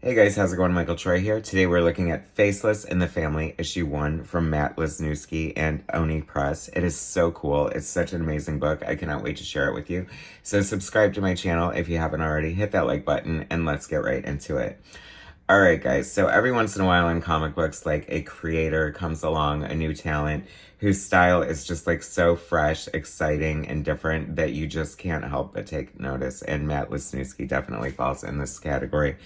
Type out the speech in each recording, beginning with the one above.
Hey guys, how's it going? Michael Troy here. Today we're looking at Faceless in the Family, issue 1 from Lesniewski and Oni Press. It is so cool. It's such an amazing book. I cannot wait to share it with you. So subscribe to my channel if you haven't already. Hit that like button and let's get right into it. Alright guys, so every once in a while in comic books, like a creator comes along, a new talent, whose style is just like so fresh, exciting, and different that you just can't help but take notice. And Lesniewski definitely falls in this category.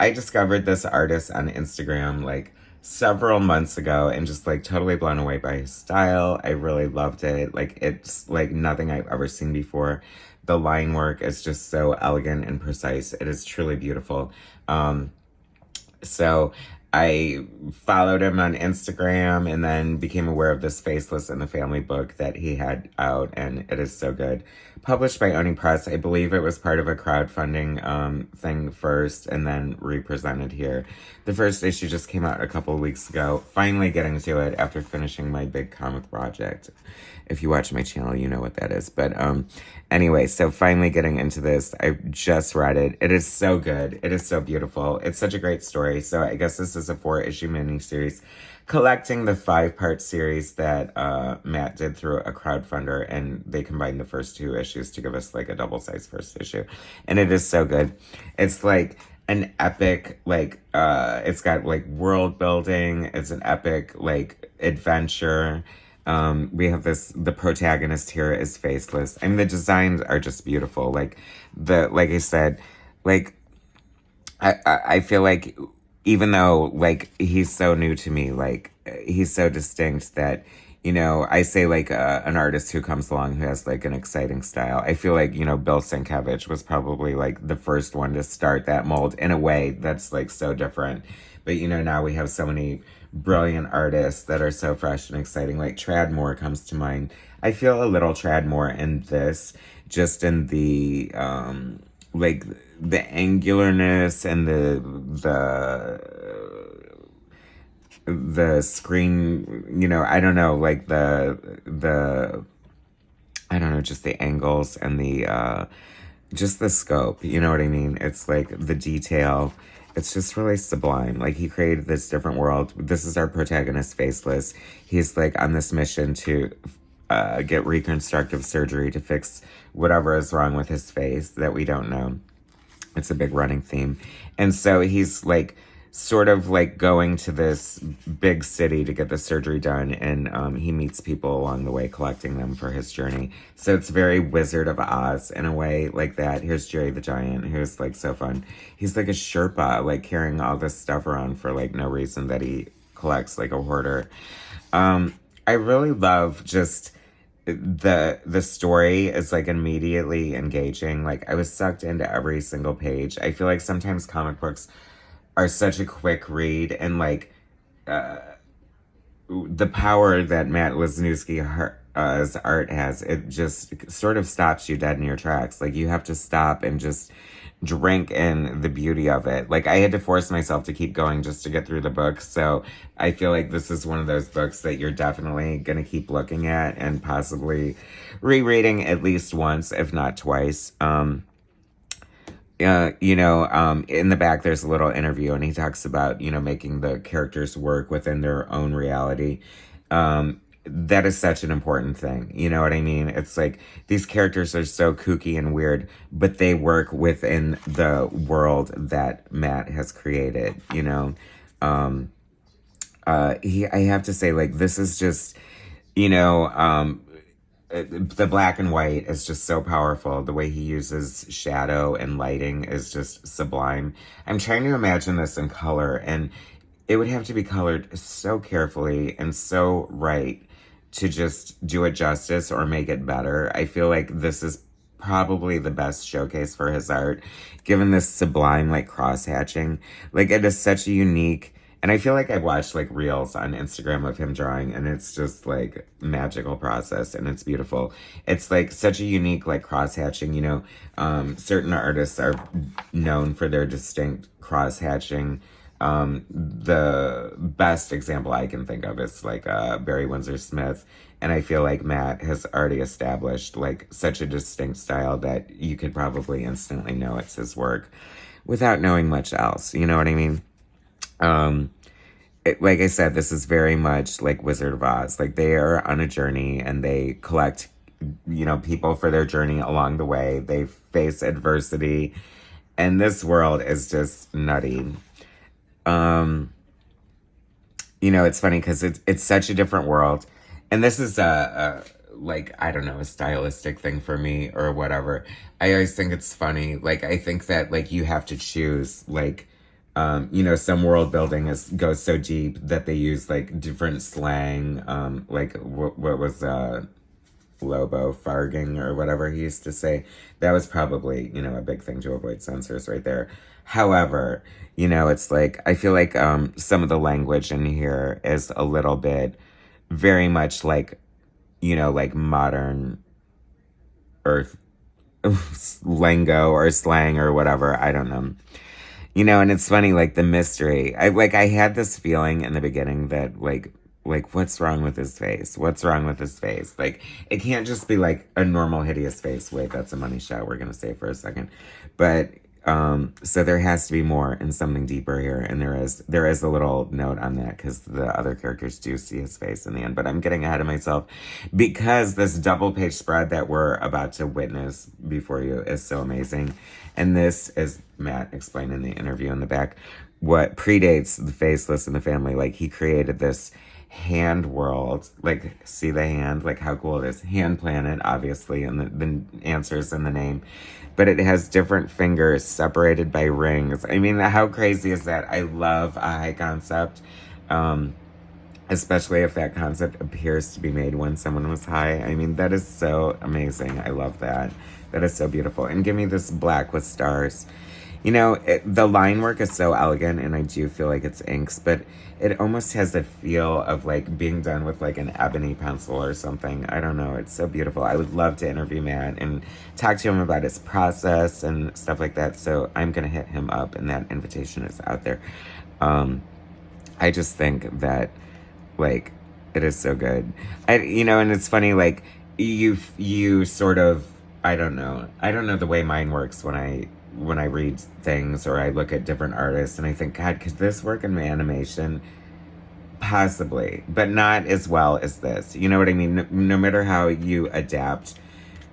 I discovered this artist on Instagram like several months ago and just like totally blown away by his style. I really loved it. Like it's like nothing I've ever seen before. The line work is just so elegant and precise. It is truly beautiful. So I followed him on Instagram and then became aware of this Faceless in the Family book that he had out, and it is so good. Published by Oni Press. I believe it was part of a crowdfunding thing first and then represented here. The first issue just came out a couple of weeks ago. Finally getting to it after finishing my big comic project. If you watch my channel, you know what that is. But anyway, so finally getting into this. I just read it. It is so good. It is so beautiful. It's such a great story. So I guess this is a 4-issue miniseries collecting the 5-part series that Matt did through a crowdfunder, and they combined the first 2 issues to give us like a double-sized first issue. And it is so good. It's like an epic, like, it's got like world building. It's an epic, like, adventure. We have the protagonist here is Faceless. I mean, the designs are just beautiful. Like I said, like, I feel like even though, like, he's so new to me, like, he's so distinct that, you know, I say, like, an artist who comes along who has, like, an exciting style. I feel like, you know, Bill Sienkiewicz was probably, like, the first one to start that mold in a way that's, like, so different. But, you know, now we have so many brilliant artists that are so fresh and exciting. Like, Tradd Moore comes to mind. I feel a little Tradd Moore in this, just in the, like, the angularness and the screen, you know, I don't know, like I don't know, just the angles and the just the scope, you know what I mean? It's like the detail. It's just really sublime. Like, he created this different world. This is our protagonist, Faceless. He's like on this mission to get reconstructive surgery to fix whatever is wrong with his face that we don't know. It's a big running theme. And so he's like sort of like going to this big city to get the surgery done, and he meets people along the way collecting them for his journey. So it's very Wizard of Oz in a way, like that. Here's Jerry the Giant, who's like so fun. He's like a Sherpa, like carrying all this stuff around for like no reason, that he collects like a hoarder. I really love just the story is like immediately engaging. Like, I was sucked into every single page. I feel like sometimes comic books are such a quick read, and like the power that Lesniewski's art has, it just sort of stops you dead in your tracks. Like, you have to stop and just drink in the beauty of it. Like, I had to force myself to keep going just to get through the book. So I feel like this is one of those books that you're definitely going to keep looking at and possibly rereading at least once, if not twice. You know, in the back, there's a little interview, and he talks about, you know, making the characters work within their own reality. That is such an important thing. You know what I mean? It's like these characters are so kooky and weird, but they work within the world that Matt has created, you know? I have to say, like, this is just, you know, the black and white is just so powerful. The way he uses shadow and lighting is just sublime. I'm trying to imagine this in color, and it would have to be colored so carefully and so right to just do it justice or make it better. I feel like this is probably the best showcase for his art, given this sublime, like, cross-hatching. Like, it is such a unique, and I feel like I've watched, like, reels on Instagram of him drawing, and it's just, like, magical process, and it's beautiful. It's, like, such a unique, like, cross-hatching, you know. Certain artists are known for their distinct cross-hatching. The best example I can think of is, like, Barry Windsor Smith, and I feel like Matt has already established, like, such a distinct style that you could probably instantly know it's his work. without knowing much else. You know what I mean? Like I said, this is very much like Wizard of Oz. Like they are on a journey and they collect, people for their journey along the way. They face adversity, and this world is just nutty. It's funny because it's such a different world, and this is like, I don't know, a stylistic thing for me or whatever. I always think it's funny. Like I think that like you have to choose like. Some world building goes so deep that they use like different slang. Like what was Lobo farging or whatever he used to say. That was probably a big thing to avoid censors right there. However, it's like I feel like some of the language in here is a little bit very much like like modern earth lingo or slang or whatever. I don't know. And it's funny, like the mystery. I had this feeling in the beginning that like what's wrong with his face? What's wrong with his face? Like it can't just be like a normal hideous face. Wait, that's a money shot. We're gonna say for a second, but so there has to be more and something deeper here, and there is a little note on that because the other characters do see his face in the end. But I'm getting ahead of myself because this double page spread that we're about to witness before you is so amazing. And this, as Matt explained in the interview in the back, what predates the Faceless and the Family. Like he created this hand world. Like see the hand, like how cool it is. Hand planet, obviously, and the answers in the name. But it has different fingers separated by rings. I mean, how crazy is that? I love a high concept, especially if that concept appears to be made when someone was high. I mean, that is so amazing. I love that. That is so beautiful. And give me this black with stars. The line work is so elegant, and I do feel like it's inks, but it almost has a feel of like being done with like an ebony pencil or something. I don't know. It's so beautiful. I would love to interview Matt and talk to him about his process and stuff like that. So I'm going to hit him up, and that invitation is out there. I just think that like it is so good. And it's funny, like you sort of, I don't know the way mine works when I read things or I look at different artists and I think, God, could this work in animation? Possibly, but not as well as this. You know what I mean? No matter how you adapt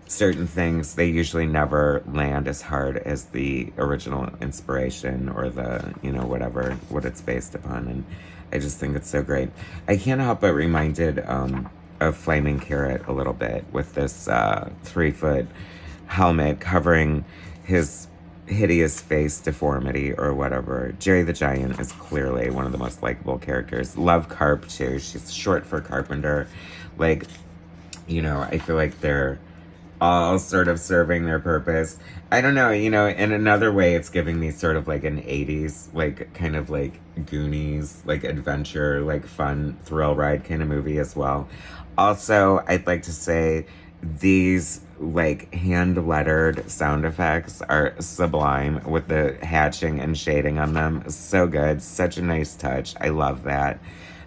certain things, they usually never land as hard as the original inspiration or the, what it's based upon. And I just think it's so great. I can't help but reminded of Flaming Carrot a little bit with this 3-foot helmet covering his hideous face deformity or whatever. Jerry the Giant is clearly one of the most likable characters. Love Carp too. She's short for Carpenter. Like, I feel like they're all sort of serving their purpose. I don't know, in another way it's giving me sort of like an 80s, like kind of like Goonies, like adventure, like fun thrill ride kind of movie as well. Also, I'd like to say these like hand lettered sound effects are sublime with the hatching and shading on them. So good. Such a nice touch. I love that.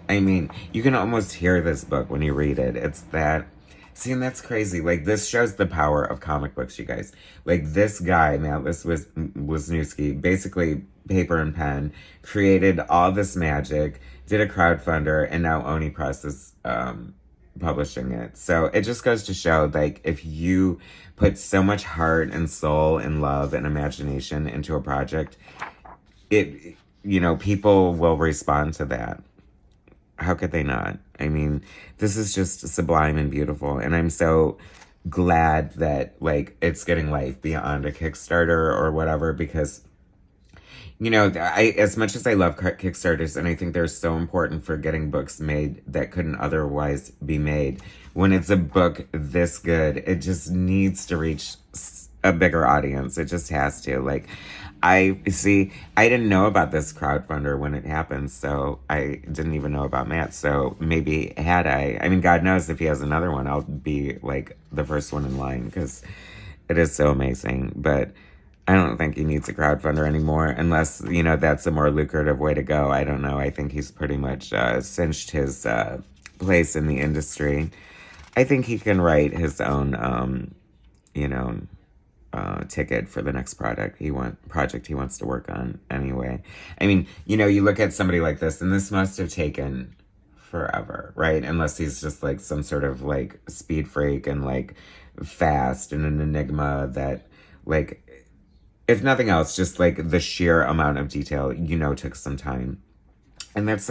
I mean, you can almost hear this book when you read it. It's that. See, and that's crazy. Like, this shows the power of comic books, you guys. Like, this guy, Matt Lesniewski, basically paper and pen, created all this magic, did a crowdfunder, and now Oni Press is publishing it. So it just goes to show, like, if you put so much heart and soul and love and imagination into a project, people will respond to that. How could they not? I mean, this is just sublime and beautiful. And I'm so glad that, like, it's getting life beyond a Kickstarter or whatever, because, as much as I love Kickstarters, and I think they're so important for getting books made that couldn't otherwise be made, when it's a book this good, it just needs to reach a bigger audience. It just has to. Like, I didn't know about this crowdfunder when it happened, so I didn't even know about Matt. So maybe had I mean, God knows if he has another one, I'll be like the first one in line, because it is so amazing. But I don't think he needs a crowdfunder anymore, unless, that's a more lucrative way to go. I don't know. I think he's pretty much cinched his place in the industry. I think he can write his own, ticket for the next project he wants to work on anyway. I mean, you know, you look at somebody like this, and this must have taken forever, right? Unless he's just like some sort of like speed freak and like fast and an enigma that, like, if nothing else, just like the sheer amount of detail, you know, took some time. And that's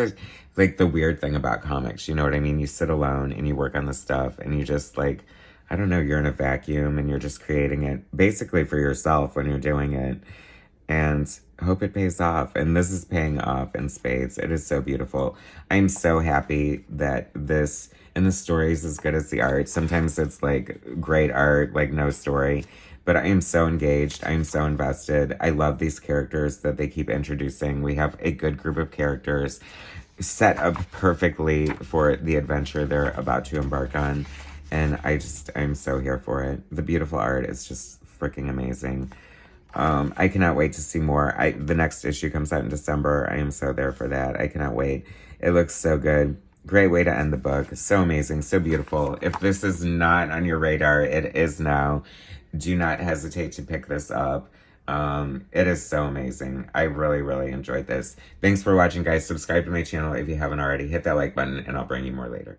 like the weird thing about comics, you know what I mean? You sit alone and you work on the stuff and you just like, I don't know, you're in a vacuum and you're just creating it basically for yourself when you're doing it. And hope it pays off. And this is paying off in spades. It is so beautiful. I'm so happy that this, and the story is as good as the art. Sometimes it's like great art, like no story. But I am so engaged. I am so invested. I love these characters that they keep introducing. We have a good group of characters set up perfectly for the adventure they're about to embark on. And I'm so here for it. The beautiful art is just freaking amazing. I cannot wait to see more. The next issue comes out in December. I am so there for that. I cannot wait. It looks so good. Great way to end the book. So amazing. So beautiful. If this is not on your radar, it is now. Do not hesitate to pick this up. It is so amazing. I really, really enjoyed this. Thanks for watching, guys. Subscribe to my channel if you haven't already. Hit that like button, and I'll bring you more later.